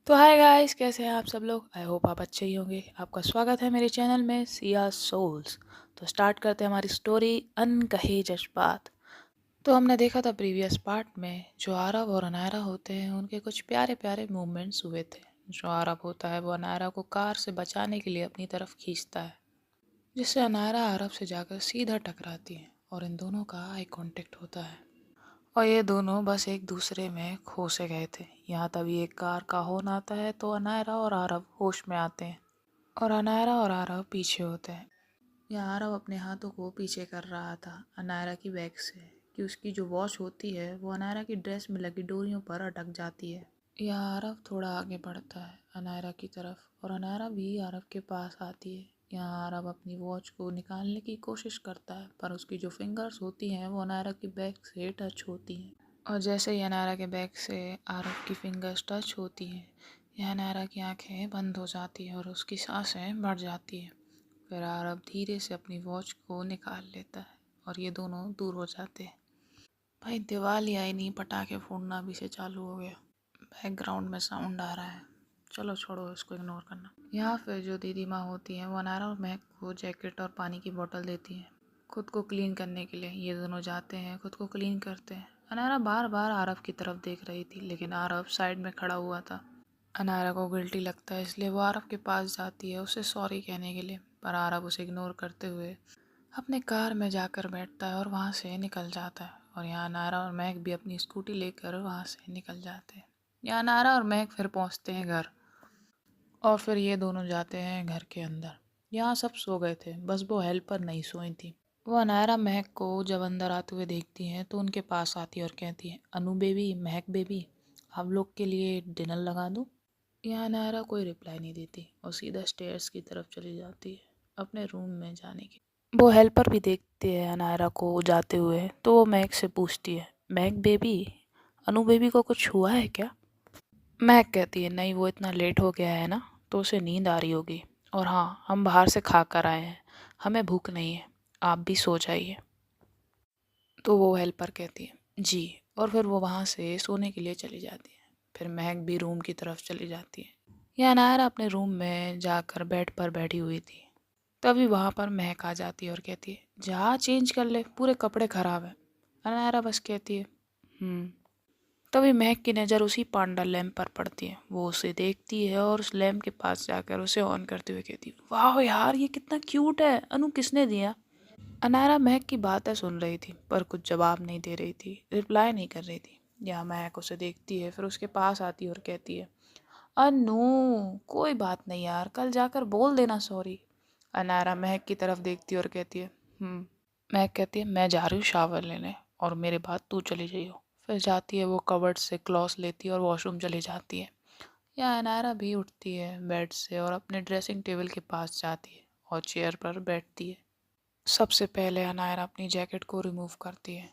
तो hi guys, कैसे हैं आप सब लोग। आई होप आप अच्छे ही होंगे। आपका स्वागत है मेरे चैनल में सिया सोल्स। तो स्टार्ट करते हैं हमारी स्टोरी अनकहे जज्बात। तो हमने देखा था प्रीवियस पार्ट में जो आरव और अनायरा होते हैं उनके कुछ प्यारे प्यारे मूवमेंट्स हुए थे। जो आरव होता है वो अनायरा को कार से बचाने के लिए अपनी तरफ खींचता है, जिससे अनायरा आरव से जाकर सीधा टकराती है और इन दोनों का आई कांटेक्ट होता है और ये दोनों बस एक दूसरे में खो से गए थे। यहाँ तभी एक कार का हॉर्न आता है तो अनायरा और आरव होश में आते हैं और अनायरा और आरव पीछे होते हैं। यहाँ आरव अपने हाथों को पीछे कर रहा था अनायरा की बैग से कि उसकी जो वॉच होती है वो अनायरा की ड्रेस में लगी डोरियों पर अटक जाती है। यहाँ आरव थोड़ा आगे बढ़ता है अनायरा की तरफ और अनायरा भी आरव के पास आती है। यहाँ आरव अपनी वॉच को निकालने की कोशिश करता है पर उसकी जो फिंगर्स होती हैं वो अनायरा की बैग से टच होती हैं और जैसे ही अनायरा के बैग से आरव की फिंगर्स टच होती हैं, यह अनायरा की आंखें बंद हो जाती है और उसकी सांसें बढ़ जाती है। फिर आरव धीरे से अपनी वॉच को निकाल लेता है और ये दोनों दूर हो जाते हैं। भाई दिवाली आई नहीं, पटाखे फोड़ना भी से चालू हो गया। बैकग्राउंड में साउंड आ रहा है, चलो छोड़ो इसको, इग्नोर करना। यहाँ फिर जो दीदी माँ होती हैं वो अनायरा और महक को जैकेट और पानी की बोतल देती हैं खुद को क्लीन करने के लिए। ये दोनों जाते हैं, खुद को क्लीन करते हैं। अनायरा बार बार आरव की तरफ देख रही थी लेकिन आरव साइड में खड़ा हुआ था। अनायरा को गिल्टी लगता है इसलिए वो आरव के पास जाती है उसे सॉरी कहने के लिए, पर आरव उसे इग्नोर करते हुए अपने कार में जाकर बैठता है और वहाँ से निकल जाता है। और यहाँ अनायरा और महक भी अपनी स्कूटी लेकर वहाँ से निकल जाते हैं। यहाँ अनायरा और महक फिर पहुँचते हैं घर और फिर ये दोनों जाते हैं घर के अंदर। यहाँ सब सो गए थे, बस वो हेल्पर नहीं सोई थी। वो अनायरा महक को जब अंदर आते हुए देखती हैं तो उनके पास आती है और कहती है, अनु बेबी, महक बेबी, आप लोग के लिए डिनर लगा दूँ। यहाँ अनायरा कोई रिप्लाई नहीं देती और सीधा स्टेयर्स की तरफ चली जाती है अपने रूम में जाने की। वो हेल्पर भी देखते हैं अनायरा को जाते हुए तो वो महक से पूछती है, महक बेबी, अनु बेबी को कुछ हुआ है क्या। महक कहती है, नहीं वो इतना लेट हो गया है ना तो उसे नींद आ रही होगी, और हाँ हम बाहर से खा कर आए हैं, हमें भूख नहीं है, आप भी सो जाइए। तो वो हेल्पर कहती है जी, और फिर वो वहाँ से सोने के लिए चली जाती है। फिर महक भी रूम की तरफ चली जाती है। यह अनायरा अपने रूम में जाकर बेड पर बैठी हुई थी। तभी वहाँ पर महक आ जाती है और कहती है, जा चेंज कर ले, पूरे कपड़े खराब हैं। अनायरा बस कहती है तभी महक की नज़र उसी पांडा लैंप पर पड़ती है। वो उसे देखती है और उस लैंप के पास जाकर उसे ऑन करते हुए कहती है, वाह यार ये कितना क्यूट है, अनु किसने दिया। अनायरा महक की बातें सुन रही थी पर कुछ जवाब नहीं दे रही थी, रिप्लाई नहीं कर रही थी। या महक उसे देखती है, फिर उसके पास आती है और कहती है, अनु कोई बात नहीं यार, कल जाकर बोल देना सॉरी। अनायरा महक की तरफ देखती है और कहती है महक कहती है, मैं जा रही हूँ शावर लेने और मेरे बाद तू चली जाइयो। फिर जाती है वो कबर्ड से क्लॉथ लेती है और वॉशरूम चली जाती है। या अनायरा भी उठती है बेड से और अपने ड्रेसिंग टेबल के पास जाती है और चेयर पर बैठती है। सबसे पहले अनायरा अपनी जैकेट को रिमूव करती है।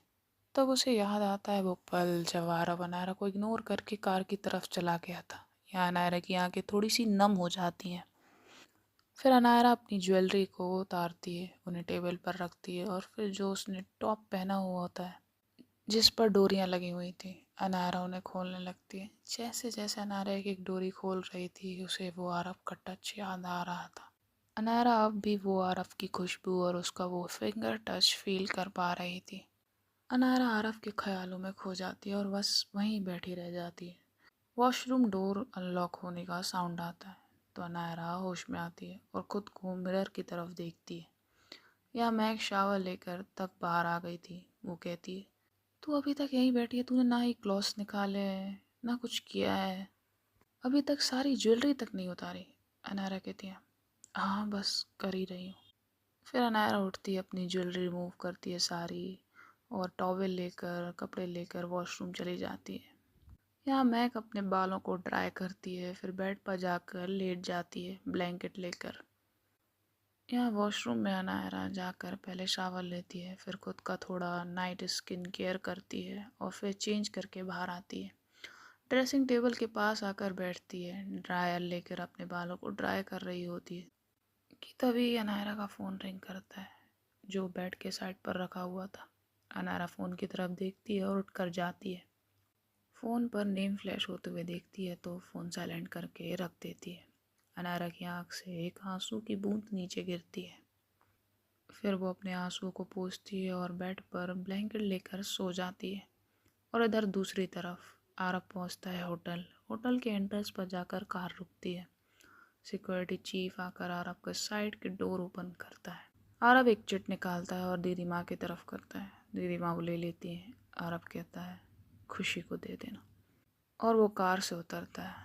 तब उसे याद आता है वो पल जब आरव अनायरा को इग्नोर करके कार की तरफ चला गया था। यहाँ अनायरा की आंखें थोड़ी सी नम हो जाती हैं। फिर अनायरा अपनी ज्वेलरी को उतारती है, उन्हें टेबल पर रखती है और फिर जो उसने टॉप पहना हुआ होता है जिस पर डोरियां लगी हुई थी, अनायरा उन्हें खोलने लगती है। जैसे जैसे अनायरा एक एक डोरी खोल रही थी उसे वो आरव का टच याद आ रहा था। अनायरा अब भी वो आरव की खुशबू और उसका वो फिंगर टच फील कर पा रही थी। अनायरा आरव के ख्यालों में खो जाती है और बस वहीं बैठी रह जाती है। वॉशरूम डोर अनलॉक होने का साउंड आता है तो अनायरा होश में आती है और खुद को मिरर की तरफ देखती है। या महक शावर लेकर तक बाहर आ गई थी। वो कहती है, तू अभी तक यहीं बैठी है, तूने ना ही क्लॉथ्स निकाले हैं ना कुछ किया है, अभी तक सारी ज्वेलरी तक नहीं उतारी। अनायरा कहती है, हाँ बस कर ही रही हूँ। फिर अनायरा उठती है, अपनी ज्वेलरी रिमूव करती है सारी और टॉवेल लेकर कपड़े लेकर वॉशरूम चली जाती है। यहाँ महक अपने बालों को ड्राई करती है, फिर बेड पर जाकर लेट जाती है ब्लैंकेट लेकर। यहाँ वॉशरूम में अनायरा जाकर पहले शावर लेती है, फिर खुद का थोड़ा नाइट स्किन केयर करती है और फिर चेंज करके बाहर आती है। ड्रेसिंग टेबल के पास आकर बैठती है, ड्रायर लेकर अपने बालों को ड्राई कर रही होती है कि तभी अनायरा का फ़ोन रिंग करता है जो बेड के साइड पर रखा हुआ था। अनायरा फ़ोन की तरफ देखती है और उठकर जाती है। फ़ोन पर नेम फ्लैश होते हुए देखती है तो फ़ोन साइलेंट करके रख देती है। अनायरा की आँख से एक आंसू की बूंद नीचे गिरती है। फिर वो अपने आंसुओं को पोंछती है और बेड पर ब्लैंकेट लेकर सो जाती है। और इधर दूसरी तरफ आरव पहुंचता है होटल। होटल के एंट्रेंस पर जाकर कार रुकती है। सिक्योरिटी चीफ आकर आरव के साइड के डोर ओपन करता है। आरव एक चिट निकालता है और दीदी माँ की तरफ करता है। दीदी माँ वो ले लेती है। आरव कहता है खुशी को दे देना, और वो कार से उतरता है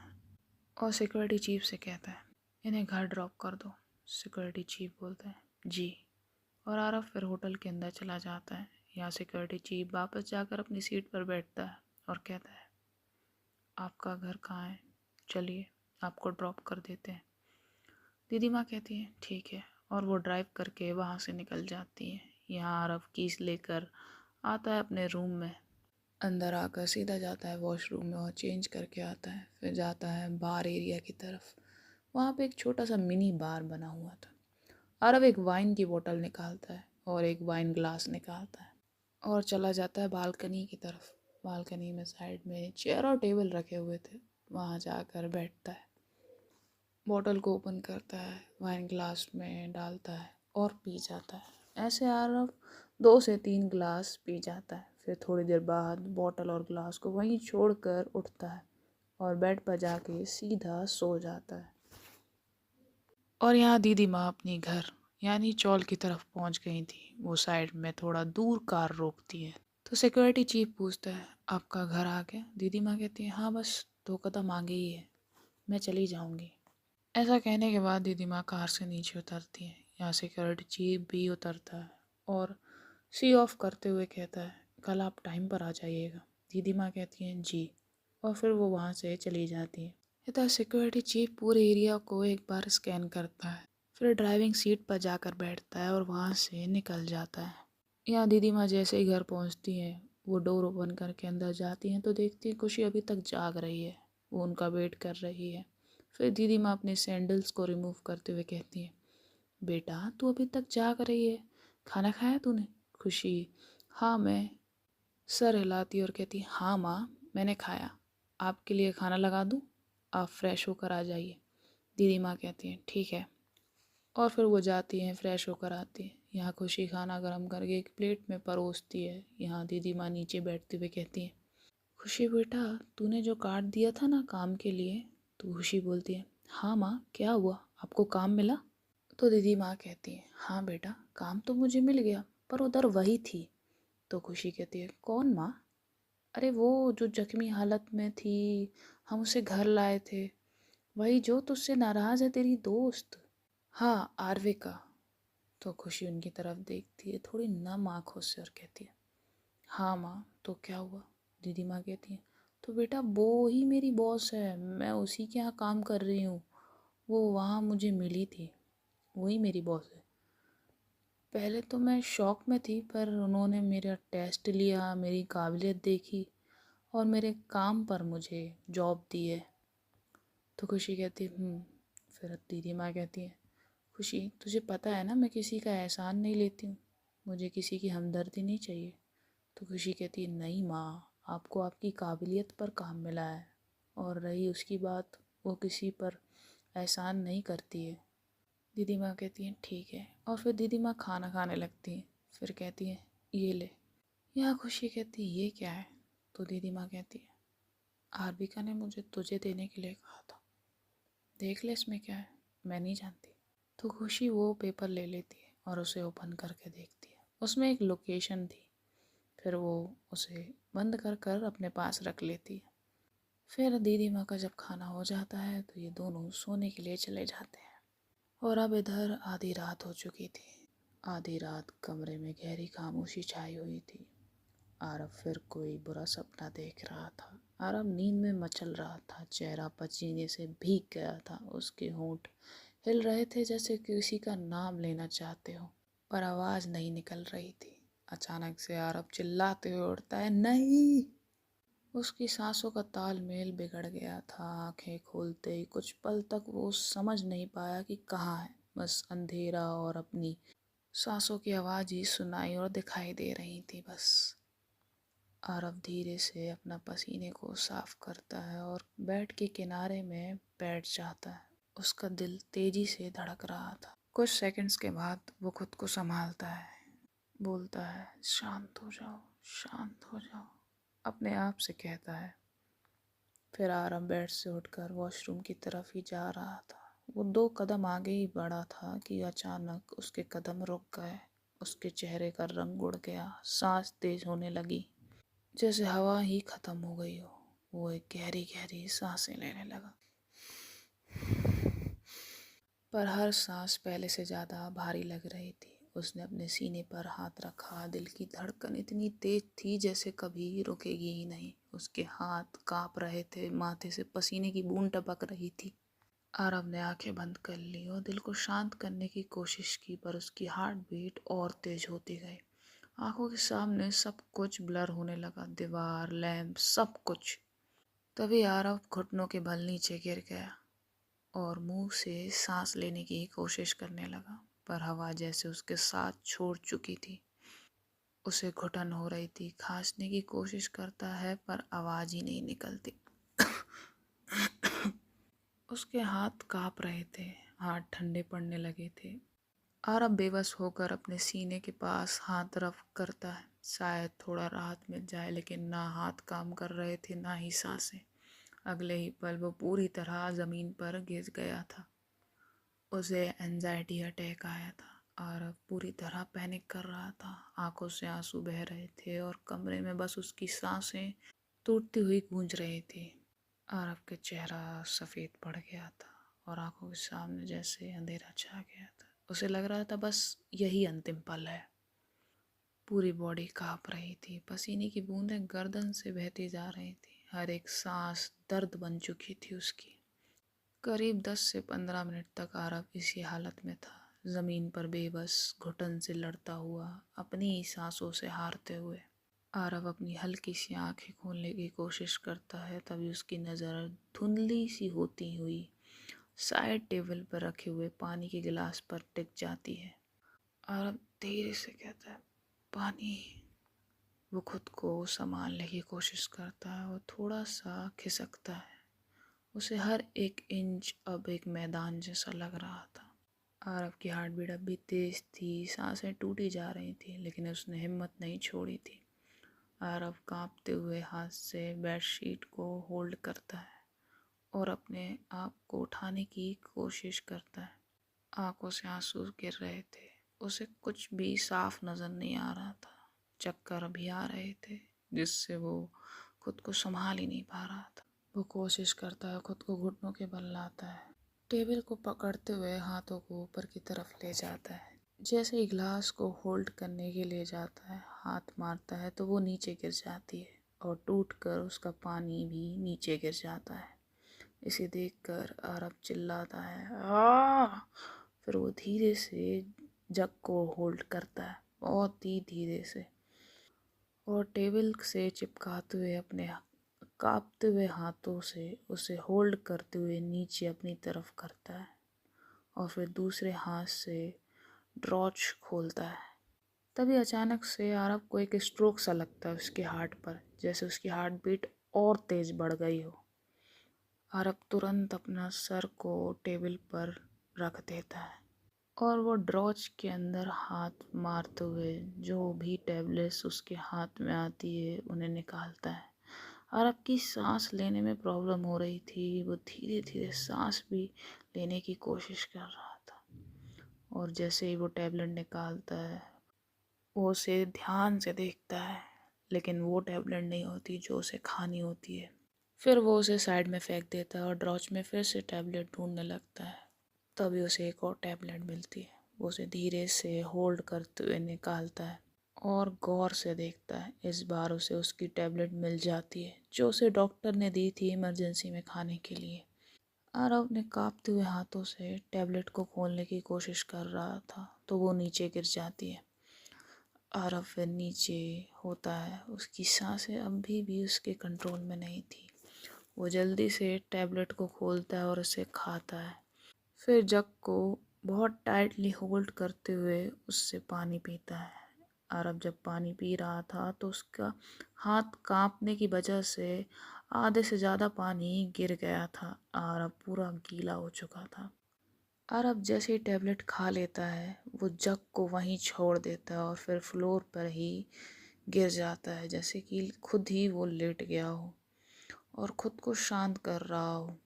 और सिक्योरिटी चीफ से कहता है इन्हें घर ड्रॉप कर दो। सिक्योरिटी चीफ बोलता है जी, और आरव फिर होटल के अंदर चला जाता है। यहाँ सिक्योरिटी चीफ वापस जाकर अपनी सीट पर बैठता है और कहता है आपका घर कहाँ है, चलिए आपको ड्रॉप कर देते हैं। दीदी माँ कहती है ठीक है, और वो ड्राइव करके वहाँ से निकल जाती है। यहाँ आरव कीस लेकर आता है अपने रूम में। अंदर आकर सीधा जाता है वॉशरूम में और चेंज करके आता है। फिर जाता है बार एरिया की तरफ। वहाँ पे एक छोटा सा मिनी बार बना हुआ था। आरव एक वाइन की बोतल निकालता है और एक वाइन ग्लास निकालता है और चला जाता है बालकनी की तरफ। बालकनी में साइड में चेयर और टेबल रखे हुए थे, वहाँ जाकर बैठता है। बोतल को ओपन करता है, वाइन ग्लास में डालता है और पी जाता है। ऐसे आरव 2 से 3 गिलास पी जाता है। फिर थोड़ी देर बाद बोतल और ग्लास को वहीं छोड़कर उठता है और बेड पर जाके सीधा सो जाता है। और यहाँ दीदी माँ अपनी घर यानी चौल की तरफ पहुँच गई थी। वो साइड में थोड़ा दूर कार रोकती है तो सिक्योरिटी चीफ पूछता है आपका घर आ गया। दीदी माँ कहती है हाँ बस 2 कदम आगे ही है, मैं चली जाऊँगी। ऐसा कहने के बाद दीदी माँ कार से नीचे उतरती है। यहाँ सिक्योरिटी चीफ भी उतरता है और सी ऑफ करते हुए कहता है कल आप टाइम पर आ जाइएगा। दीदी माँ कहती हैं जी, और फिर वो वहाँ से चली जाती है। इधर सिक्योरिटी चीफ पूरे एरिया को एक बार स्कैन करता है, फिर ड्राइविंग सीट पर जाकर बैठता है और वहाँ से निकल जाता है। यहाँ दीदी माँ जैसे ही घर पहुँचती हैं, वो डोर ओपन करके अंदर जाती हैं तो देखती हैं खुशी अभी तक जाग रही है। वो उनका वेट कर रही है। फिर दीदी माँ अपने सैंडल्स को रिमूव करते हुए कहती है बेटा तू अभी तक जाग रही है, खाना खाया तूने? खुशी हाँ मैं सर हिलाती और कहती हाँ माँ मैंने खाया, आपके लिए खाना लगा दूँ, आप फ्रेश होकर आ जाइए। दीदी माँ कहती हैं ठीक है, और फिर वो जाती हैं फ्रेश होकर आती हैं। यहाँ खुशी खाना गर्म करके एक प्लेट में परोसती है। यहाँ दीदी माँ नीचे बैठते हुए कहती हैं खुशी बेटा तूने जो कार्ड दिया था ना काम के लिए, तो खुशी बोलती है हाँ माँ क्या हुआ, आपको काम मिला? तो दीदी माँ कहती है हाँ बेटा काम तो मुझे मिल गया, पर उधर वही थी। तो खुशी कहती है कौन माँ? अरे वो जो जख्मी हालत में थी, हम उसे घर लाए थे, वही जो तुझसे नाराज़ है, तेरी दोस्त। हाँ आरविका। तो खुशी उनकी तरफ देखती है थोड़ी नम आँखों से और कहती है हाँ माँ तो क्या हुआ? दीदी माँ कहती है तो बेटा वो ही मेरी बॉस है, मैं उसी के यहाँ काम कर रही हूँ, वो वहाँ मुझे मिली थी, वही मेरी बॉस है। पहले तो मैं शॉक में थी, पर उन्होंने मेरा टेस्ट लिया, मेरी काबिलियत देखी और मेरे काम पर मुझे जॉब दी है। तो खुशी कहती है फिर दीदी माँ कहती है खुशी तुझे पता है ना मैं किसी का एहसान नहीं लेती हूँ, मुझे किसी की हमदर्दी नहीं चाहिए। तो खुशी कहती है नहीं माँ, आपको आपकी काबिलियत पर काम मिला है, और रही उसकी बात, वो किसी पर एहसान नहीं करती है। दीदी माँ कहती हैं ठीक है, और फिर दीदी माँ खाना खाने लगती हैं। फिर कहती हैं ये ले। यहाँ खुशी कहती है ये क्या है? तो दीदी माँ कहती है आरबिका ने मुझे तुझे देने के लिए कहा था, देख ले इसमें क्या है, मैं नहीं जानती। तो खुशी वो पेपर ले लेती है और उसे ओपन करके देखती है। उसमें एक लोकेशन थी। फिर वो उसे बंद कर कर अपने पास रख लेती है। फिर दीदी माँ का जब खाना हो जाता है तो ये दोनों सोने के लिए चले जाते हैं। और अब इधर आधी रात हो चुकी थी। आधी रात कमरे में गहरी खामोशी छाई हुई थी। आरव फिर कोई बुरा सपना देख रहा था। आरव नींद में मचल रहा था, चेहरा पसीने से भीग गया था, उसके होंठ हिल रहे थे जैसे किसी का नाम लेना चाहते हो, पर आवाज़ नहीं निकल रही थी। अचानक से आरव चिल्लाते हुए उठता है नहीं। उसकी सांसों का तालमेल बिगड़ गया था। आंखें खोलते ही कुछ पल तक वो समझ नहीं पाया कि कहाँ है। बस अंधेरा और अपनी सांसों की आवाज़ ही सुनाई और दिखाई दे रही थी बस। आरव धीरे से अपना पसीने को साफ करता है और बेड के किनारे में बैठ जाता है। उसका दिल तेजी से धड़क रहा था। कुछ सेकंड्स के बाद वो खुद को संभालता है, बोलता है, शांत हो जाओ, शांत हो जाओ, अपने आप से कहता है। फिर आरव बेड से उठकर वॉशरूम की तरफ ही जा रहा था। वो 2 कदम आगे ही बढ़ा था कि अचानक उसके कदम रुक गए। उसके चेहरे का रंग उड़ गया, सांस तेज होने लगी, जैसे हवा ही खत्म हो गई हो। वो एक गहरी गहरी सांसें लेने लगा, पर हर सांस पहले से ज़्यादा भारी लग रही थी। उसने अपने सीने पर हाथ रखा। दिल की धड़कन इतनी तेज थी जैसे कभी रुकेगी ही नहीं। उसके हाथ कांप रहे थे, माथे से पसीने की बूंद टपक रही थी। आरव ने आंखें बंद कर ली और दिल को शांत करने की कोशिश की, पर उसकी हार्ट बीट और तेज होती गई। आंखों के सामने सब कुछ ब्लर होने लगा, दीवार, लैंप, सब कुछ। तभी आरव घुटनों के बल नीचे गिर गया और मुंह से सांस लेने की कोशिश करने लगा, पर हवा जैसे उसके साथ छोड़ चुकी थी। उसे घुटन हो रही थी। खांसने की कोशिश करता है पर आवाज ही नहीं निकलती। उसके हाथ कांप रहे थे, हाथ ठंडे पड़ने लगे थे। आरव बेबस होकर अपने सीने के पास हाथ रफ करता है, शायद थोड़ा राहत मिल जाए, लेकिन ना हाथ काम कर रहे थे ना ही सांसें। अगले ही पल वो पूरी तरह जमीन पर गिर गया था। उसे एंजाइटी अटैक आया था। आरव पूरी तरह पैनिक कर रहा था। आंखों से आंसू बह रहे थे और कमरे में बस उसकी सांसें टूटती हुई गूंज रही थी। आरव का चेहरा सफ़ेद पड़ गया था और आंखों के सामने जैसे अंधेरा छा गया था। उसे लग रहा था बस यही अंतिम पल है। पूरी बॉडी कांप रही थी, पसीने की बूंदें गर्दन से बहती जा रही थी। हर एक सांस दर्द बन चुकी थी उसकी। करीब 10 से 15 मिनट तक आरव इसी हालत में था, ज़मीन पर बेबस, घुटन से लड़ता हुआ, अपनी ही सांसों से हारते हुए। आरव अपनी हल्की सी आंखें खोलने की कोशिश करता है, तभी उसकी नज़र धुंधली सी होती हुई साइड टेबल पर रखे हुए पानी के गिलास पर टिक जाती है। आरव धीरे से कहता है, पानी। वो खुद को संभालने की कोशिश करता है और थोड़ा सा खिसकता है। उसे हर एक इंच अब एक मैदान जैसा लग रहा था। आरव की हार्ट बीट अब भी तेज थी, सांसें टूटी जा रही थी, लेकिन उसने हिम्मत नहीं छोड़ी थी। आरव कांपते हुए हाथ से बेडशीट को होल्ड करता है और अपने आप को उठाने की कोशिश करता है। आंखों से आंसू गिर रहे थे। उसे कुछ भी साफ नजर नहीं आ रहा था। चक्कर भी आ रहे थे, जिससे वो खुद को संभाल ही नहीं पा रहा था। वो कोशिश करता है, खुद को घुटनों के बल लाता है। टेबल को पकड़ते हुए हाथों को ऊपर की तरफ ले जाता है। जैसे ही ग्लास को होल्ड करने के लिए जाता है, हाथ मारता है तो वो नीचे गिर जाती है और टूटकर उसका पानी भी नीचे गिर जाता है। इसे देखकर आरव चिल्लाता है, आ! फिर वो धीरे से जग को होल्ड करता है, बहुत ही धीरे से, और टेबल से चिपकाते हुए अपने कांपते हुए हाथों से उसे होल्ड करते हुए नीचे अपनी तरफ करता है और फिर दूसरे हाथ से ड्रॉच खोलता है। तभी अचानक से आरव को एक स्ट्रोक सा लगता है उसके हार्ट पर, जैसे उसकी हार्ट बीट और तेज बढ़ गई हो। आरव तुरंत अपना सर को टेबल पर रख देता है और वो ड्रॉच के अंदर हाथ मारते हुए जो भी टैबलेट्स उसके हाथ में आती है उन्हें निकालता है। आरव की सांस लेने में प्रॉब्लम हो रही थी। वो धीरे धीरे सांस भी लेने की कोशिश कर रहा था और जैसे ही वो टैबलेट निकालता है, वो उसे ध्यान से देखता है, लेकिन वो टैबलेट नहीं होती जो उसे खानी होती है। फिर वो उसे साइड में फेंक देता है और ड्रॉच में फिर से टैबलेट ढूंढने लगता है। तभी उसे एक और टैबलेट मिलती है। वो उसे धीरे से होल्ड करते हुए निकालता है और गौर से देखता है। इस बार उसे उसकी टैबलेट मिल जाती है जो उसे डॉक्टर ने दी थी इमरजेंसी में खाने के लिए। आरव ने कांपते हुए हाथों से टैबलेट को खोलने की कोशिश कर रहा था तो वो नीचे गिर जाती है। आरव फिर नीचे होता है। उसकी सांसें अभी भी उसके कंट्रोल में नहीं थी। वो जल्दी से टैबलेट को खोलता है और उसे खाता है। फिर जग को बहुत टाइटली होल्ड करते हुए उससे पानी पीता है। आरब जब पानी पी रहा था तो उसका हाथ कांपने की वजह से आधे से ज़्यादा पानी गिर गया था। आरब पूरा गीला हो चुका था। आरब जैसे ही टैबलेट खा लेता है वो जग को वहीं छोड़ देता है और फिर फ्लोर पर ही गिर जाता है, जैसे कि खुद ही वो लेट गया हो और खुद को शांत कर रहा हो।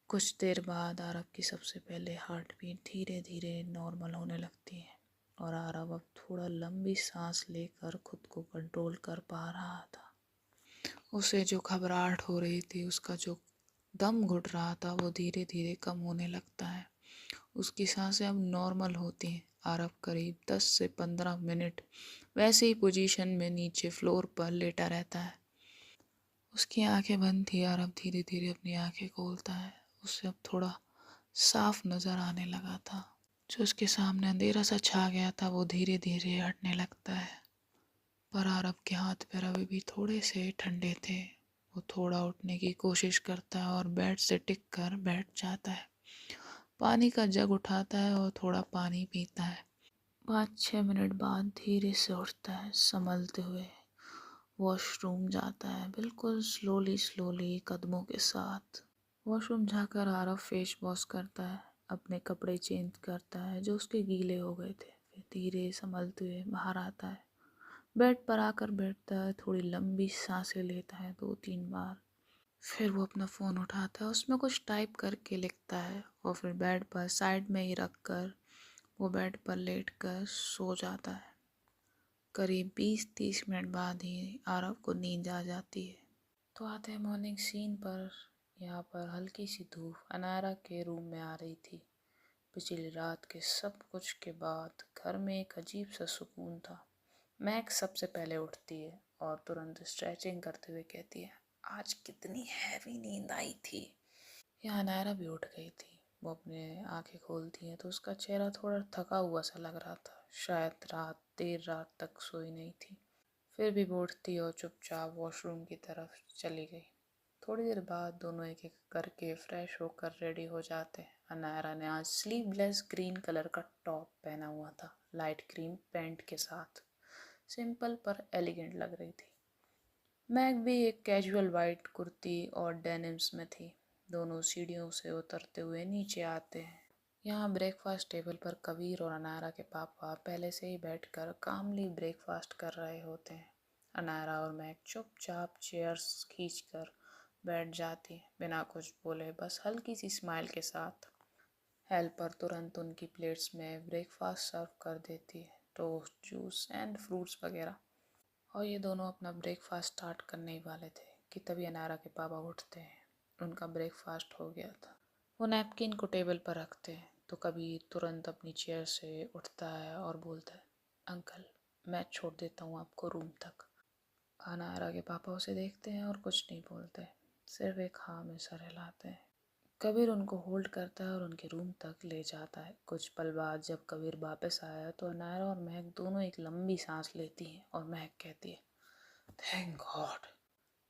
कुछ देर बाद आरब की सबसे पहले हार्ट बीट धीरे धीरे नॉर्मल होने लगती है और आरब अब थोड़ा लंबी सांस लेकर खुद को कंट्रोल कर पा रहा था। उसे जो घबराहट हो रही थी, उसका जो दम घुट रहा था, वो धीरे धीरे कम होने लगता है। उसकी सांसें अब नॉर्मल होती हैं। आरब करीब 10 से 15 मिनट वैसे ही पोजीशन में नीचे फ्लोर पर लेटा रहता है। उसकी आंखें बंद थी। आरब धीरे धीरे अपनी आंखें खोलता है। उसे अब थोड़ा साफ नजर आने लगा था। जो उसके सामने अंधेरा सा छा गया था वो धीरे धीरे हटने लगता है। पर आरब के हाथ पैर अभी भी थोड़े से ठंडे थे। वो थोड़ा उठने की कोशिश करता है और बेड से टिक कर बैठ जाता है। पानी का जग उठाता है और थोड़ा पानी पीता है। 5-6 मिनट बाद धीरे से उठता है, संभलते हुए वॉशरूम जाता है, बिल्कुल स्लोली स्लोली कदमों के साथ। वॉशरूम जाकर आरव फेस वॉश करता है, अपने कपड़े चेंज करता है जो उसके गीले हो गए थे, फिर धीरे संभलते हुए बाहर आता है। बेड पर आकर बैठता है, थोड़ी लंबी सांसें लेता है 2-3 बार। फिर वो अपना फ़ोन उठाता है, उसमें कुछ टाइप करके लिखता है और फिर बेड पर साइड में ही रख कर वो बेड पर लेट कर सो जाता है। करीब 20-30 मिनट बाद ही आरव को नींद आ जाती है। तो आते हैं मॉर्निंग सीन पर। यहाँ पर हल्की सी धूप अनायरा के रूम में आ रही थी। पिछली रात के सब कुछ के बाद घर में एक अजीब सा सुकून था। मैक्स सबसे पहले उठती है और तुरंत स्ट्रेचिंग करते हुए कहती है, आज कितनी हैवी नींद आई थी। यहाँ अनायरा भी उठ गई थी। वो अपने आंखें खोलती है तो उसका चेहरा थोड़ा थका हुआ सा लग रहा था। शायद देर रात तक सोई नहीं थी। फिर भी वो उठती और चुपचाप वॉशरूम की तरफ चली गई। थोड़ी देर बाद दोनों एक एक करके फ्रेश होकर रेडी हो जाते हैं। अनायरा ने आज स्लीवलेस ग्रीन कलर का टॉप पहना हुआ था, लाइट क्रीम पैंट के साथ। सिंपल पर एलिगेंट लग रही थी। मैग भी एक कैजुअल वाइट कुर्ती और डेनिम्स में थी। दोनों सीढ़ियों से उतरते हुए नीचे आते हैं। यहाँ ब्रेकफास्ट टेबल पर कबीर और अनायरा के पापा पहले से ही बैठकर कामली ब्रेकफास्ट कर रहे होते हैं। अनायरा और मैग चुपचाप चेयर्स खींचकर बैठ जाती है, बिना कुछ बोले, बस हल्की सी स्माइल के साथ। हेल्पर तुरंत उनकी प्लेट्स में ब्रेकफास्ट सर्व कर देती है, टोस्ट, जूस एंड फ्रूट्स वगैरह। और ये दोनों अपना ब्रेकफास्ट स्टार्ट करने ही वाले थे कि तभी अनायरा के पापा उठते हैं। उनका ब्रेकफास्ट हो गया था। वो नैपकिन को टेबल पर रखते हैं तो कबीर तुरंत अपनी चेयर से उठता है और बोलता है, अंकल मैं छोड़ देता हूँ आपको रूम तक। अनायरा के पापा उसे देखते हैं और कुछ नहीं बोलते, सिर्फ एक हाँ में सर हिलाते हैं। कबीर उनको होल्ड करता है और उनके रूम तक ले जाता है। कुछ पल बाद जब कबीर वापस आया तो अनायरा और महक दोनों एक लंबी सांस लेती हैं और महक कहती है, थैंक गॉड।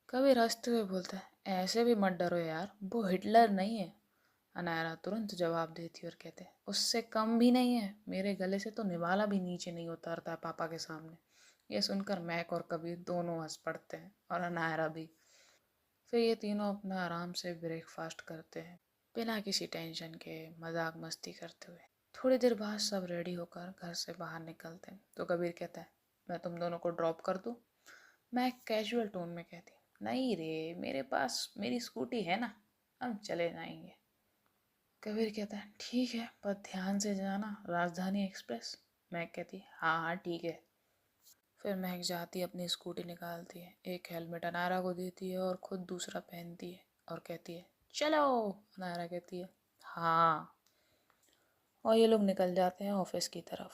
कबीर हंसते हुए बोलता है, ऐसे भी मत डरो यार, वो हिटलर नहीं है। अनायरा तुरंत जवाब देती और कहते, उससे कम भी नहीं है, मेरे गले से तो निवाला भी नीचे नहीं उतरता पापा के सामने। ये सुनकर महक और कबीर दोनों हंस पड़ते हैं और अनायरा भी। फिर ये तीनों अपना आराम से ब्रेकफास्ट करते हैं, बिना किसी टेंशन के, मजाक मस्ती करते हुए। थोड़ी देर बाद सब रेडी होकर घर से बाहर निकलते हैं तो कबीर कहता है, मैं तुम दोनों को ड्रॉप कर दूँ। मैं कैजुअल टोन में कहती, नहीं रे, मेरे पास मेरी स्कूटी है ना, हम चले जाएंगे। कबीर कहता है, ठीक है पर ध्यान से जाना, राजधानी एक्सप्रेस। मैं कहती, हाँ हाँ ठीक है। फिर महक जाती अपनी स्कूटी निकालती है, एक हेलमेट अनायरा को देती है और खुद दूसरा पहनती है और कहती है, चलो। अनायरा कहती है, हाँ। और ये लोग निकल जाते हैं ऑफिस की तरफ।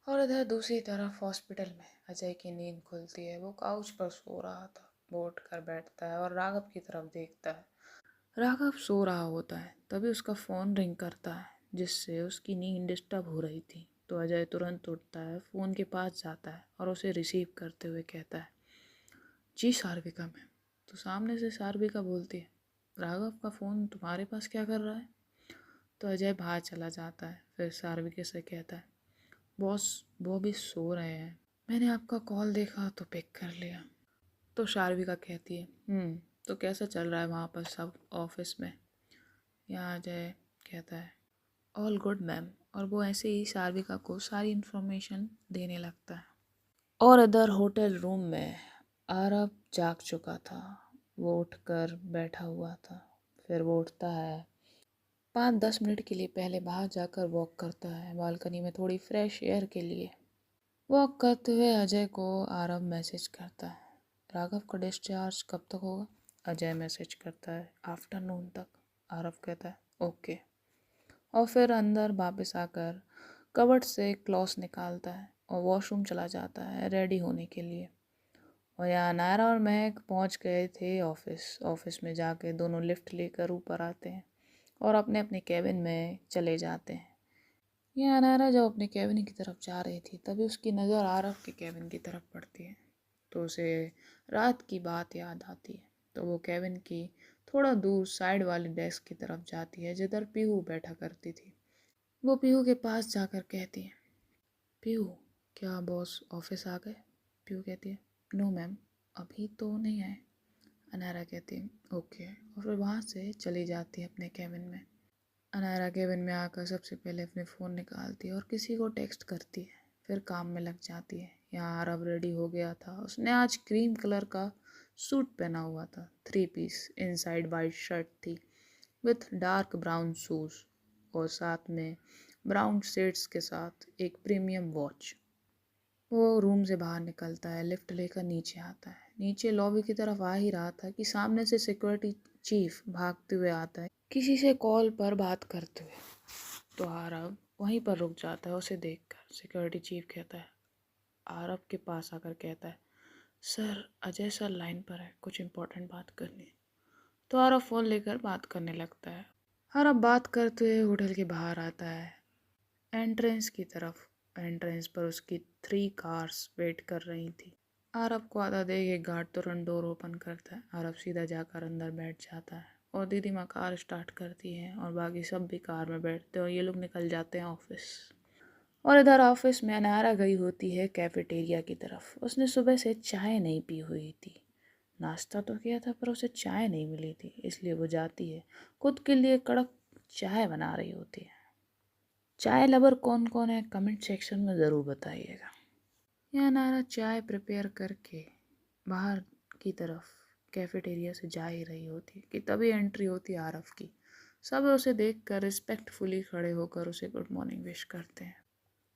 और इधर दूसरी तरफ हॉस्पिटल में अजय की नींद खुलती है। वो काउच पर सो रहा था। वो उठ कर बैठता है और राघव की तरफ देखता है। राघव सो रहा होता है, तभी उसका फ़ोन रिंग करता है जिससे उसकी नींद डिस्टर्ब हो रही थी। तो अजय तुरंत उठता है, फ़ोन के पास जाता है और उसे रिसीव करते हुए कहता है, जी सार्विका मैम। तो सामने से सार्विका बोलती है, राघव का फ़ोन तुम्हारे पास क्या कर रहा है। तो अजय बाहर चला जाता है। फिर सार्विका से कहता है, बॉस वो भी सो रहे हैं, मैंने आपका कॉल देखा तो पिक कर लिया। तो शार्विका कहती है तो कैसा चल रहा है वहाँ पर सब ऑफिस में? यहाँ अजय कहता है ऑल गुड मैम, और वो ऐसे ही शार्विका को सारी इन्फॉर्मेशन देने लगता है। और इधर होटल रूम में आरब जाग चुका था। वो उठकर बैठा हुआ था। फिर वो उठता है, 5-10 मिनट के लिए पहले बाहर जाकर वॉक करता है बालकनी में थोड़ी फ्रेश एयर के लिए। वॉक करते हुए अजय को आरब मैसेज करता है, राघव का डिस्चार्ज कब तक होगा? अजय मैसेज करता है आफ्टरनून तक। आरब कहता है ओके, और फिर अंदर वापस आकर कबर्ड से क्लॉथ निकालता है और वॉशरूम चला जाता है रेडी होने के लिए। और यहाँ नायरा और महक पहुँच गए थे ऑफिस में जाके दोनों लिफ्ट लेकर ऊपर आते हैं और अपने अपने कैबिन में चले जाते हैं। यहाँ नायरा जब अपने कैबिन की तरफ जा रही थी तभी उसकी नज़र आरव के कैबिन की तरफ पड़ती है, तो उसे रात की बात याद आती है। तो वो कैबिन की थोड़ा दूर साइड वाली डेस्क की तरफ जाती है जिधर पीहू बैठा करती थी। वो पीहू के पास जाकर कहती है, पीहू क्या बॉस ऑफिस आ गए? पीहू कहती है नो मैम, अभी तो नहीं आए। अनायरा कहती है ओके, और फिर वहाँ से चली जाती है अपने कैबिन में। अनायरा केबिन में आकर सबसे पहले अपने फ़ोन निकालती है और किसी को टेक्स्ट करती है, फिर काम में लग जाती है। यहाँ आरव रेडी हो गया था। उसने आज क्रीम कलर का सूट पहना हुआ था, 3 पीस, इनसाइड वाइट शर्ट थी विथ डार्क ब्राउन शूज़, और साथ में ब्राउन शेड्स के साथ एक प्रीमियम वॉच। वो रूम से बाहर निकलता है, लिफ्ट लेकर नीचे आता है। नीचे लॉबी की तरफ आ ही रहा था कि सामने से सिक्योरिटी चीफ भागते हुए आता है, किसी से कॉल पर बात करते हुए। तो आरव वहीं पर रुक जाता है उसे देखकर। सिक्योरिटी चीफ कहता है, आरव के पास आकर कहता है, सर अजय सर लाइन पर है, कुछ इम्पोर्टेंट बात करनी है। तो आरव फ़ोन लेकर बात करने लगता है। आरव बात करते हुए होटल के बाहर आता है, एंट्रेंस की तरफ। एंट्रेंस पर उसकी 3 कार्स वेट कर रही थी। आरव को आता देख एक गार्ड तुरंत डोर ओपन करता है। आरव सीधा जाकर अंदर बैठ जाता है और दीदी माँ कार स्टार्ट करती है और बाकी सब भी कार में बैठते हैं और ये लोग निकल जाते हैं ऑफिस। और इधर ऑफिस में अनारा गई होती है कैफेटेरिया की तरफ। उसने सुबह से चाय नहीं पी हुई थी। नाश्ता तो किया था पर उसे चाय नहीं मिली थी, इसलिए वो जाती है, खुद के लिए कड़क चाय बना रही होती है। चाय लवर कौन कौन है कमेंट सेक्शन में ज़रूर बताइएगा। यह नारा चाय प्रिपेयर करके बाहर की तरफ कैफेटेरिया से जा ही रही होती कि तभी एंट्री होती आरव की। सब उसे देखकर रिस्पेक्टफुली खड़े होकर उसे गुड मॉर्निंग विश करते हैं।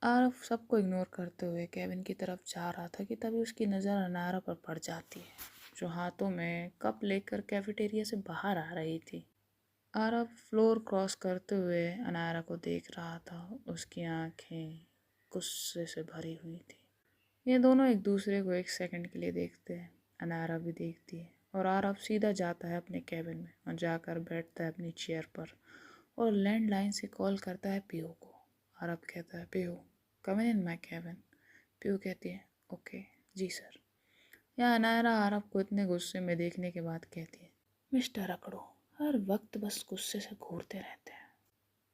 आरव सबको इग्नोर करते हुए कैबिन की तरफ जा रहा था कि तभी उसकी नज़र अनारा पर पड़ जाती है, जो हाथों में कप लेकर कैफेटेरिया से बाहर आ रही थी। आरव फ्लोर क्रॉस करते हुए अनारा को देख रहा था। उसकी आंखें गुस्से से भरी हुई थी। ये दोनों एक दूसरे को एक सेकंड के लिए देखते हैं। अनारा भी देखती है और आरव सीधा जाता है अपने कैबिन में और जाकर बैठता है अपनी चेयर पर और लैंडलाइन से कॉल करता है पीयू को। आरव कहता है Piyu come in my cabin. Piyu कहती है ओके जी सर। यहाँ अनारा आरव को इतने गुस्से में देखने के बाद कहती है, मिस्टर अकड़ो हर वक्त बस गुस्से से घूरते रहते हैं।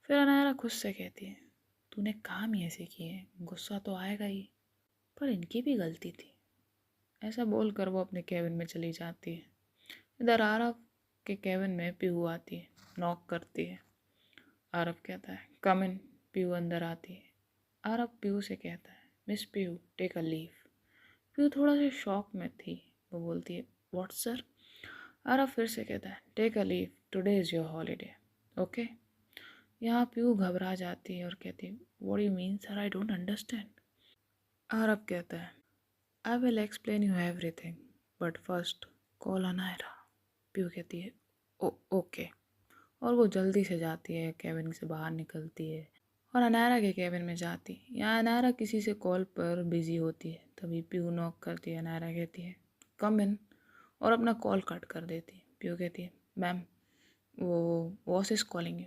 फिर अनायरा खुद से कहती है, तूने काम ही ऐसे किए, गुस्सा तो आएगा ही, पर इनकी भी गलती थी। ऐसा बोलकर वो अपने कैबिन में चली जाती है। इधर आरव के कैबिन में पीहू आती है, नॉक करती है। आरव कहता है कम इन। पीहू अंदर आती है। आरव पीहू से कहता है, miss Pihu take a leave. Pihu थोड़ा सा शॉक में थी। वो बोलती है व्हाट सर। आरव फिर से कहता है take a leave, today is your holiday okay. यहाँ पीहू घबरा जाती है और कहती है what you mean sir, I don't understand. Aarav कहता है I will explain you everything but first call Anaira. Pihu कहती है ओके, और वो जल्दी से जाती है, कैबिन से बाहर निकलती है और अनायरा के कैबिन में जाती है। यहाँ अनायरा किसी से कॉल पर बिजी होती है, तभी पीहू नॉक करती है। अनायरा कहती है कम इन और अपना कॉल कट कर देती है। पीहू कहती है मैम वो boss is calling you.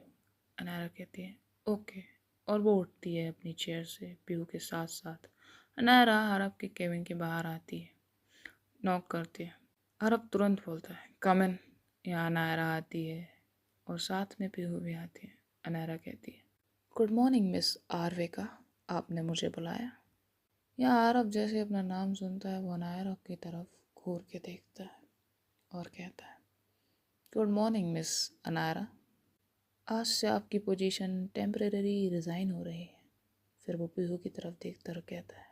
Anaira कहती है ओके, और वो उठती है अपनी चेयर से पीहू के साथ साथ। अनायरा आरव के केबिन के बाहर आती है, नॉक करती है। आरव तुरंत बोलता है कम इन। यहाँ अनायरा आती है और साथ में पीहू भी आती है। अनायरा कहती है गुड मॉर्निंग मिस आरवेका। आपने मुझे बुलाया? या आरव जैसे अपना नाम सुनता है वो अनायरा की तरफ घूर के देखता है और कहता है, गुड मॉर्निंग मिस अनायरा। आज से आपकी पोजीशन टेम्परेरी रिज़ाइन हो रही है। फिर वो पीहू की तरफ देखता और कहता है,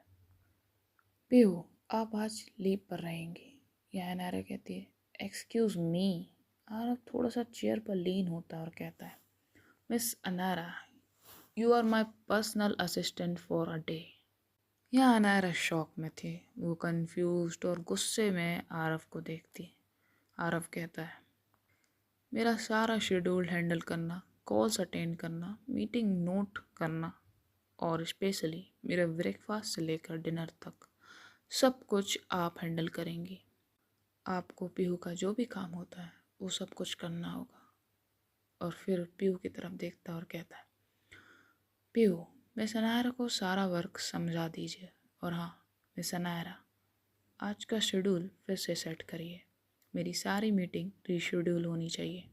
पीहू आप आज लीव पर रहेंगी। या अनायरा कहती है, एक्सक्यूज़ मी। आरव थोड़ा सा चेयर पर लीन होता है और कहता है, miss Anaira, you are my personal assistant for a day. यह अनायरा शॉक में थी। वो कंफ्यूज्ड और गुस्से में आरव को देखती। आरव कहता है, मेरा सारा शेड्यूल हैंडल करना, कॉल्स अटेंड करना, मीटिंग नोट करना और स्पेशली मेरे ब्रेकफास्ट से लेकर डिनर तक सब कुछ आप हैंडल करेंगी। आपको पीहू का जो भी काम होता है वो सब कुछ करना होगा। और फिर पीहू की तरफ देखता और कहता है, पीहू मिस अनायरा को सारा वर्क समझा दीजिए। और हाँ मिस अनायरा, आज का शेड्यूल फिर से सेट करिए। मेरी सारी मीटिंग रीशेड्यूल होनी चाहिए।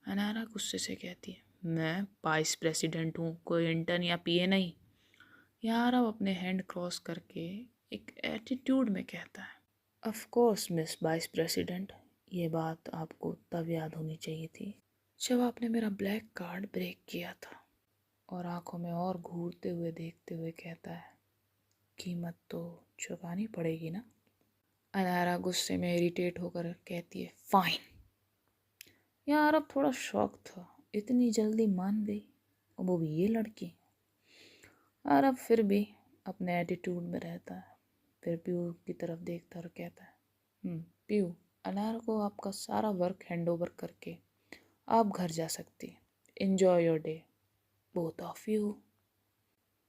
अनायरा गुस्से से कहती है, मैं वाइस प्रेसिडेंट हूँ, कोई इंटर्न या पीए नहीं। यार अब अपने हैंड क्रॉस करके एक एटीट्यूड में कहता है, of course miss vice president, ये बात आपको तब याद होनी चाहिए थी जब आपने मेरा ब्लैक कार्ड ब्रेक किया था। और आंखों में और घूरते हुए देखते हुए कहता है, कीमत तो चुकानी पड़ेगी ना। अनायरा गुस्से में इरिटेट होकर कहती है, फाइन। यार अब थोड़ा शौक था, इतनी जल्दी मान गई, और वो भी ये लड़की। और अब फिर भी अपने एटीट्यूड में रहता है। फिर पीयू की तरफ देखता और कहता है, पीयू, अनार को आपका सारा वर्क हैंड ओवर करके आप घर जा सकती। Enjoy your day both of you.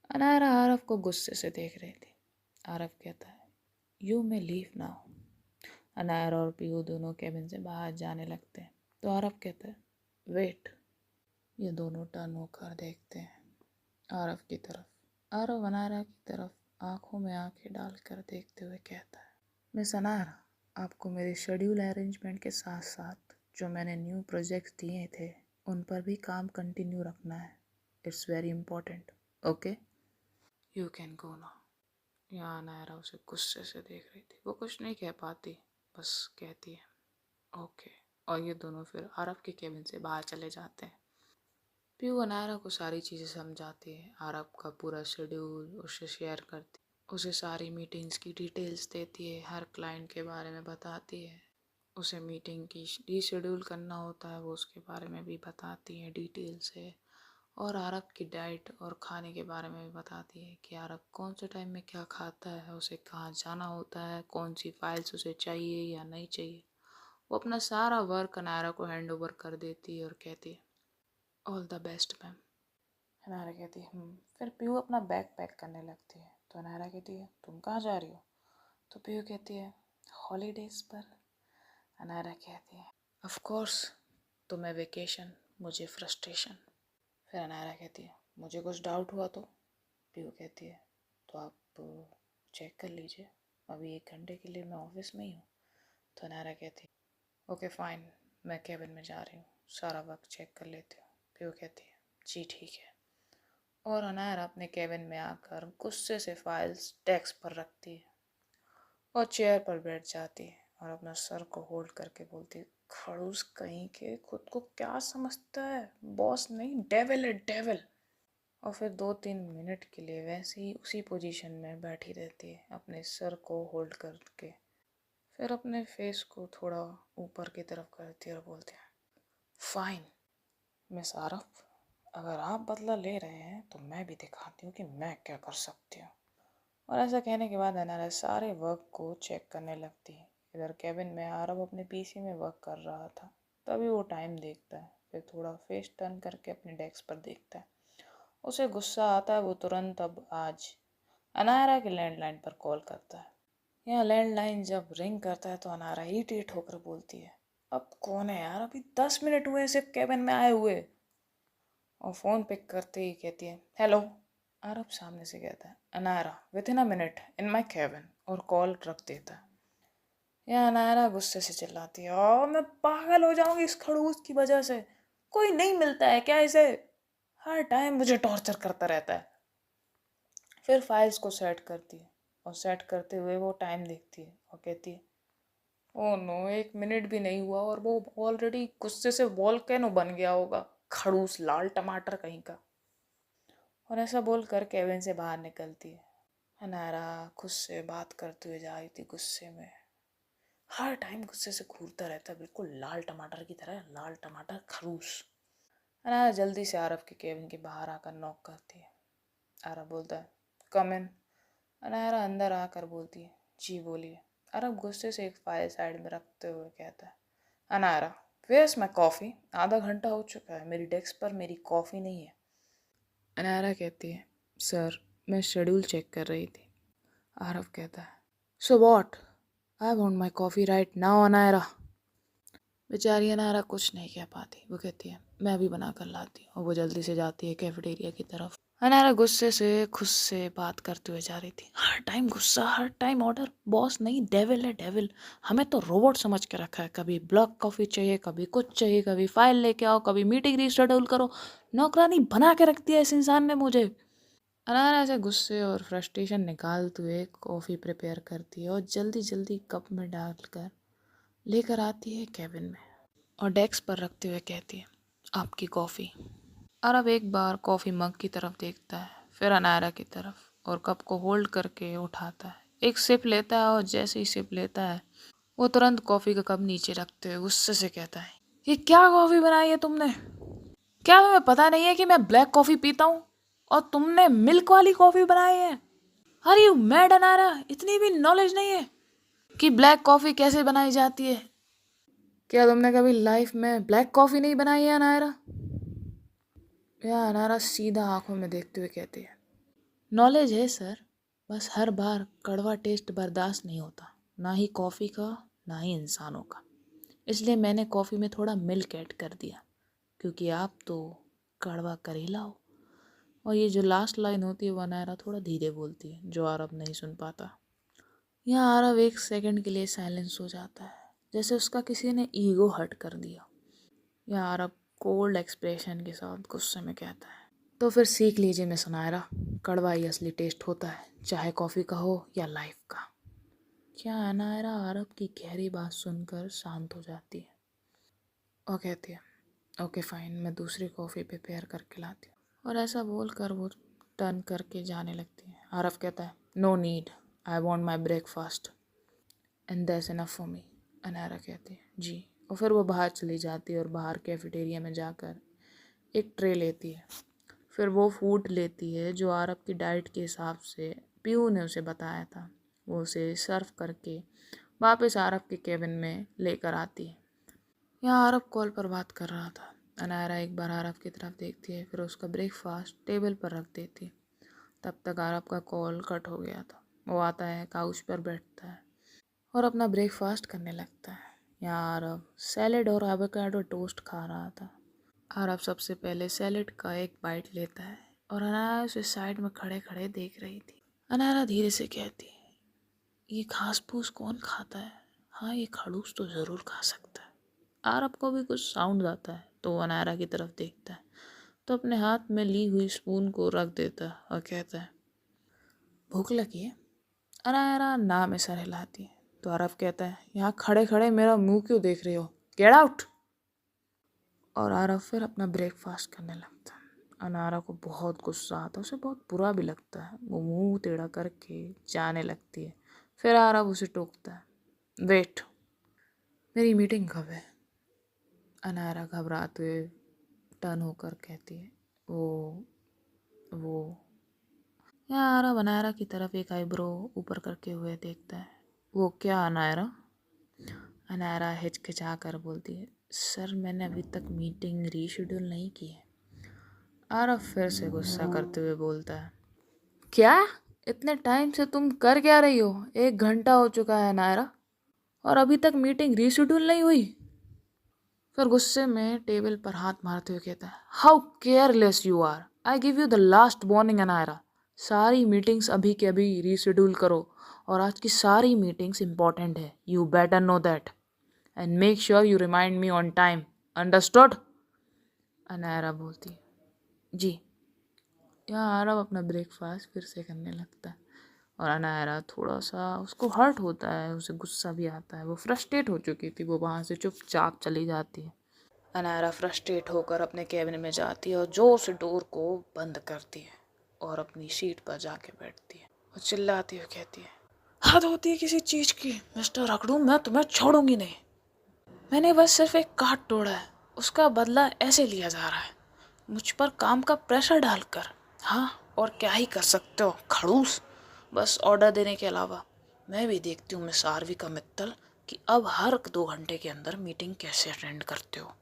अनार आरव को गुस्से से देख रही थी। आरव कहता है, यू मे लीव नाउ। अनार और पीयू दोनों कैबिन से बाहर जाने लगते हैं तो आरव कहता है, वेट। ये दोनों टर्न होकर देखते हैं आरव की तरफ। आरव अनारा की तरफ आंखों में आंखें डालकर देखते हुए कहता है, मिस अनारा, आपको मेरे शेड्यूल अरेंजमेंट के साथ साथ जो मैंने न्यू प्रोजेक्ट्स दिए थे उन पर भी काम कंटिन्यू रखना है। It's very important. Okay, you can go now. यहाँ अनायरा उसे गुस्से से देख रही थी। वो कुछ नहीं कह पाती, बस कहती है ओके। और ये दोनों फिर आरव के केबिन से बाहर चले जाते हैं। पीयू अनायरा को सारी चीज़ें समझाती है, आरव का पूरा शेड्यूल उससे शेयर करती, उसे सारी मीटिंग्स की डिटेल्स देती है, हर क्लाइंट के बारे में बताती है। उसे मीटिंग की रीशेड्यूल करना होता है वो उसके बारे में भी बताती है डिटेल से। और आरव की डाइट और खाने के बारे में भी बताती है कि आरव कौन से टाइम में क्या खाता है, उसे कहाँ जाना होता है, कौन सी फाइल्स उसे चाहिए या नहीं चाहिए। वो अपना सारा वर्क अनायरा को हैंड ओवर कर देती है और कहती है, all the best ma'am. Anaira कहती है फिर पीयू अपना बैग पैक करने लगती है तो अनायरा कहती है, तुम कहाँ जा रही हो? तो पीयू कहती है, हॉलीडेज पर। अनायरा कहती है, ऑफ कोर्स, तुम्हें वेकेशन, मुझे फ्रस्ट्रेशन। फिर अनायरा कहती है, मुझे कुछ डाउट हुआ तो? पीयू कहती है, तो आप चेक कर लीजिए, अभी 1 घंटे के लिए मैं ऑफिस में ही हूँ। तो अनायरा कहती है, ओके फाइन, मैं केबिन में जा रही हूँ, सारा वक्त चेक कर लेती हूँ। पीयू कहती है, जी ठीक है। और अनायरा अपने केबिन में आकर गुस्से से फाइल्स डेस्क पर रखती है और चेयर पर बैठ जाती है और अपना सर को होल्ड करके बोलती है, खड़ूस कहीं के, खुद को क्या समझता है, बॉस नहीं डेविल है डेविल। और फिर 2-3 मिनट के लिए वैसे ही उसी पोजीशन में बैठी रहती है अपने सर को होल्ड करके। फिर अपने फेस को थोड़ा ऊपर की तरफ करती है और बोलती है, फाइन मिस आरव, अगर आप बदला ले रहे हैं तो मैं भी दिखाती हूँ कि मैं क्या कर सकती हूँ। और ऐसा कहने के बाद अनारा सारे वर्क को चेक करने लगती है। इधर केबिन में आरव अपने पीसी में वर्क कर रहा था, तभी वो टाइम देखता है, फिर थोड़ा फेस टर्न करके अपने डेस्क पर देखता है। उसे गुस्सा आता है, वो तुरंत अब आज अनायरा के लैंडलाइन पर कॉल करता है। यहाँ लैंडलाइन जब रिंग करता है तो अनायरा इरिटेट होकर बोलती है, अब कौन है यार, अभी 10 मिनट हुए सिर्फ केबिन में आए हुए। और फ़ोन पिक करते ही कहती है, हेलो। आरव सामने से कहता है, Anaira with in a minute in my cabin, और कॉल रख देता है। यह अनायरा गुस्से से चिल्लाती है, और मैं पागल हो जाऊंगी इस खड़ूस की वजह से, कोई नहीं मिलता है क्या इसे, हर टाइम मुझे टॉर्चर करता रहता है। फिर फाइल्स को सेट करती है और सेट करते हुए वो टाइम देखती है और कहती है, ओह नो, 1 मिनट भी नहीं हुआ और वो ऑलरेडी गुस्से से वॉल्केनो बन गया होगा, खड़ूस लाल टमाटर कहीं का। और ऐसा बोल कर केविन से बाहर निकलती है। अनायरा खुद से बात करते हुए जा रही थी गुस्से में, हर टाइम गुस्से से घूरता रहता है, बिल्कुल लाल टमाटर की तरह, लाल टमाटर खरूस। अनाया जल्दी से आरव के केबिन के बाहर आकर नॉक करती है। आरव बोलता है, कम इन। अनायरा अंदर आकर बोलती है, जी बोलिए। आरव गुस्से से एक फाइल साइड में रखते हुए कहता है, अनायरा, वेयर्स माई कॉफ़ी? आधा घंटा हो चुका है, मेरी डेस्क पर मेरी कॉफ़ी नहीं है। अनायरा कहती है, सर मैं शेड्यूल चेक कर रही थी। आरव कहता है, so what? I want my coffee right now Anaira. बेचारी अनायरा कुछ नहीं कह पाती। वो कहती है, मैं अभी बना कर लाती हूँ। और वो जल्दी से जाती है कैफेटेरिया की तरफ। अनायरा गुस्से से खुद से बात करते हुए जा रही थी, हर टाइम गुस्सा, हर टाइम ऑर्डर। बॉस नहीं, डेविल है डेविल। हमें तो रोबोट समझ के रखा है। कभी ब्लॉक कॉफ़ी चाहिए, कभी कुछ चाहिए, कभी फाइल लेके आओ, कभी मीटिंग रीशेड्यूल करो। नौकरानी बना के रख दिया इस इंसान ने मुझे। अनायरा ऐसे गुस्से और फ्रस्ट्रेशन निकालते हुए कॉफ़ी प्रिपेयर करती है और जल्दी जल्दी कप में डालकर लेकर आती है केबिन में और डेस्क पर रखते हुए कहती है, आपकी कॉफ़ी। अरब एक बार कॉफ़ी मग की तरफ देखता है, फिर अनायरा की तरफ, और कप को होल्ड करके उठाता है। एक सिप लेता है और जैसे ही सिप लेता है वो तुरंत कॉफ़ी का कप नीचे रखते हुए गुस्से से कहता है, ये क्या कॉफ़ी बनाई है तुमने? क्या तुम्हें पता नहीं है कि मैं ब्लैक कॉफ़ी पीता हूँ और तुमने मिल्क वाली कॉफ़ी बनाई है? Are you mad Anaira? इतनी भी नॉलेज नहीं है कि ब्लैक कॉफ़ी कैसे बनाई जाती है? क्या तुमने कभी लाइफ में ब्लैक कॉफ़ी नहीं बनाई है अनायरा? या अनायरा सीधा आंखों में देखते हुए कहती है, नॉलेज है सर, बस हर बार कड़वा टेस्ट बर्दाश्त नहीं होता, ना ही कॉफ़ी का ना ही इंसानों का। इसलिए मैंने कॉफ़ी में थोड़ा मिल्क ऐड कर दिया, क्योंकि आप तो कड़वा करेला हो। और ये जो लास्ट लाइन होती है वो अनायरा थोड़ा धीरे बोलती है, जो आरव नहीं सुन पाता। यहाँ आरव 1 सेकंड के लिए साइलेंस हो जाता है, जैसे उसका किसी ने ईगो हर्ट कर दिया। यहाँ आरव कोल्ड एक्सप्रेशन के साथ गुस्से में कहता है, तो फिर सीख लीजिए मिस अनायरा, कड़वा ही असली टेस्ट होता है, चाहे कॉफ़ी का हो या लाइफ का। क्या अनायरा आरव की गहरी बात सुनकर शांत हो जाती है और कहती है, ओके फाइन, मैं दूसरी कॉफ़ी प्रिपेयर करके लाती हूँ। और ऐसा बोलकर वो टर्न करके जाने लगती है। आरव कहता है, no need, I want my breakfast and that's enough for me. Anaira कहती है, जी। और फिर वो बाहर चली जाती है और बाहर कैफेटेरिया में जाकर एक ट्रे लेती है। फिर वो फूड लेती है जो आरव की डाइट के हिसाब से पीयू ने उसे बताया था। वो उसे सर्व करके वापस आरव के केबिन में लेकर आती है। यहाँ आरव कॉल पर बात कर रहा था। अनायरा एक बार आरव की तरफ देखती है, फिर उसका ब्रेकफास्ट टेबल पर रख देती है। तब तक आरव का कॉल कट हो गया था। वो आता है, काउच पर बैठता है और अपना ब्रेकफास्ट करने लगता है। यहाँ आरव सैलेड और एवोकाडो टोस्ट खा रहा था। आरव सबसे पहले सैलेड का एक बाइट लेता है और अनायरा उसे साइड में खड़े खड़े देख रही थी। अनायरा धीरे से कहती है, ये घास फूस कौन खाता है? हाँ, ये खड़ूस तो ज़रूर खा सकता है। आरव को भी कुछ साउंड आता है तो वो अनायरा की तरफ देखता है, तो अपने हाथ में ली हुई स्पून को रख देता है और कहता है, भूख लगी है? अनायरा ना में सर हिलाती है तो आरव कहता है, यहाँ खड़े खड़े मेरा मुंह क्यों देख रही हो? Get out. और आरव फिर अपना ब्रेकफास्ट करने लगता है। अनायरा को बहुत गुस्सा आता है, उसे बहुत बुरा भी लगता है। वो मुंह टेढ़ा करके जाने लगती है। फिर आरव उसे टोकता है, वेट, मेरी मीटिंग कब है? अनायरा घबराते हुए टर्न होकर कहती है, वो यहाँ आरव अनायरा की तरफ एक आईब्रो ऊपर करके हुए देखता है। वो क्या अनायरा? अनायरा हिचकिचा कर बोलती है, सर मैंने अभी तक मीटिंग रीशेड्यूल नहीं की है। आरव फिर से गुस्सा करते हुए बोलता है, क्या? इतने टाइम से तुम कर क्या रही हो? 1 घंटा हो चुका है अनायरा और अभी तक मीटिंग रीशेड्यूल नहीं हुई। फिर गुस्से में टेबल पर हाथ मारते हुए कहता है, how careless you are, I give you the last warning Anaira, सारी मीटिंग्स अभी के अभी रीशेड्यूल करो और आज की सारी मीटिंग्स इंपॉर्टेंट है, you better know that and make sure you remind me on time, understood? Anaira बोलती है, जी। यहाँ आरव अपना ब्रेकफास्ट फिर से करने लगता है और अनायरा थोड़ा सा उसको हर्ट होता है, उसे गुस्सा भी आता है। वो फ्रस्ट्रेट हो चुकी थी, वो वहाँ से चुपचाप चली जाती है। अनायरा फ्रस्ट्रेट होकर अपने कैबिन में जाती है और जोर से डोर को बंद करती है और अपनी सीट पर जाके बैठती है और चिल्लाती हुई कहती है, हद होती है किसी चीज़ की मिस्टर अकड़ू, मैं तुम्हें छोड़ूंगी नहीं। मैंने बस सिर्फ एक कार्ड तोड़ा है, उसका बदला ऐसे लिया जा रहा है, मुझ पर काम का प्रेशर डालकर। हाँ, और क्या ही कर सकते हो खड़ूस, बस ऑर्डर देने के अलावा। मैं भी देखती हूँ मिस आरवी का मित्तल कि अब हर 2 घंटे के अंदर मीटिंग कैसे अटेंड करते हो।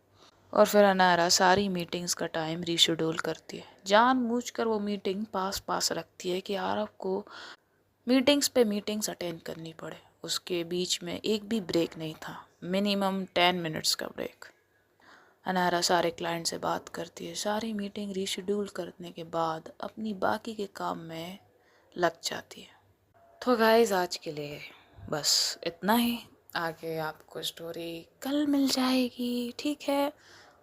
और फिर अनायरा सारी मीटिंग्स का टाइम रीशेड्यूल करती है। जानबूझकर वो मीटिंग पास पास रखती है कि आरव को मीटिंग्स पे मीटिंग्स अटेंड करनी पड़े। उसके बीच में एक भी ब्रेक नहीं था, मिनिमम 10 मिनट्स का ब्रेक। अनायरा सारे क्लाइंट से बात करती है, सारी मीटिंग रीशेड्यूल करने के बाद अपनी बाकी के काम में लग जाती है। तो गाइस आज के लिए बस इतना ही। आगे आपको स्टोरी कल मिल जाएगी, ठीक है?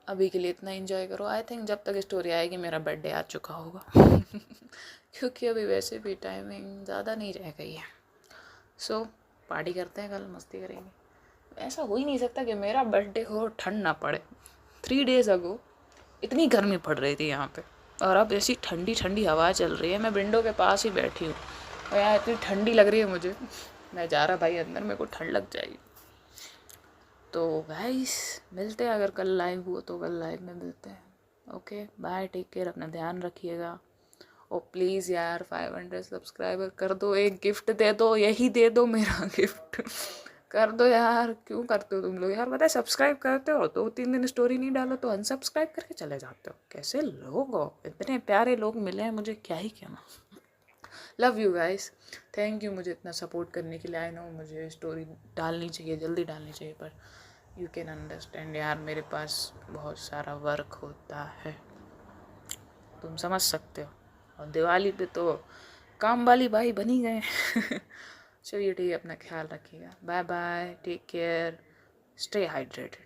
अभी के लिए इतना एंजॉय करो। आई थिंक जब तक स्टोरी आएगी मेरा बर्थडे आ चुका होगा क्योंकि अभी वैसे भी टाइमिंग ज़्यादा नहीं रह गई है। सो पार्टी करते हैं, कल मस्ती करेंगे। ऐसा हो ही नहीं सकता कि मेरा बर्थडे हो ठंड ना पड़े। 3 डेज़ अगो इतनी गर्मी पड़ रही थी यहाँ पे, और अब ऐसी ठंडी ठंडी हवा चल रही है। मैं विंडो के पास ही बैठी हूँ और यहाँ इतनी ठंडी लग रही है मुझे। मैं जा रहा भाई अंदर, मेरे को ठंड लग जाएगी। तो गाइस मिलते हैं, अगर कल लाइव हुआ तो कल लाइव में मिलते हैं। ओके बाय, टेक केयर, अपना ध्यान रखिएगा। और प्लीज़ यार 500 सब्सक्राइबर कर दो, एक गिफ्ट दे दो, यही दे दो मेरा गिफ्ट कर दो यार। क्यों करते हो तुम लोग यार? पता है सब्सक्राइब करते हो 2-3 दिन स्टोरी नहीं डालो तो अनसब्सक्राइब करके चले जाते हो। कैसे लोग हो? इतने प्यारे लोग मिले हैं मुझे, क्या ही कहना। Love you guys, thank you मुझे इतना सपोर्ट करने के लिए। आई नो मुझे स्टोरी डालनी चाहिए, जल्दी डालनी चाहिए, पर यू कैन अंडरस्टैंड यार, मेरे पास बहुत सारा वर्क होता है, तुम समझ सकते हो। और दिवाली पे तो काम वाली बाई बनी गए चलिए ठीक है, अपना ख्याल रखिएगा। Bye bye, take care, stay hydrated.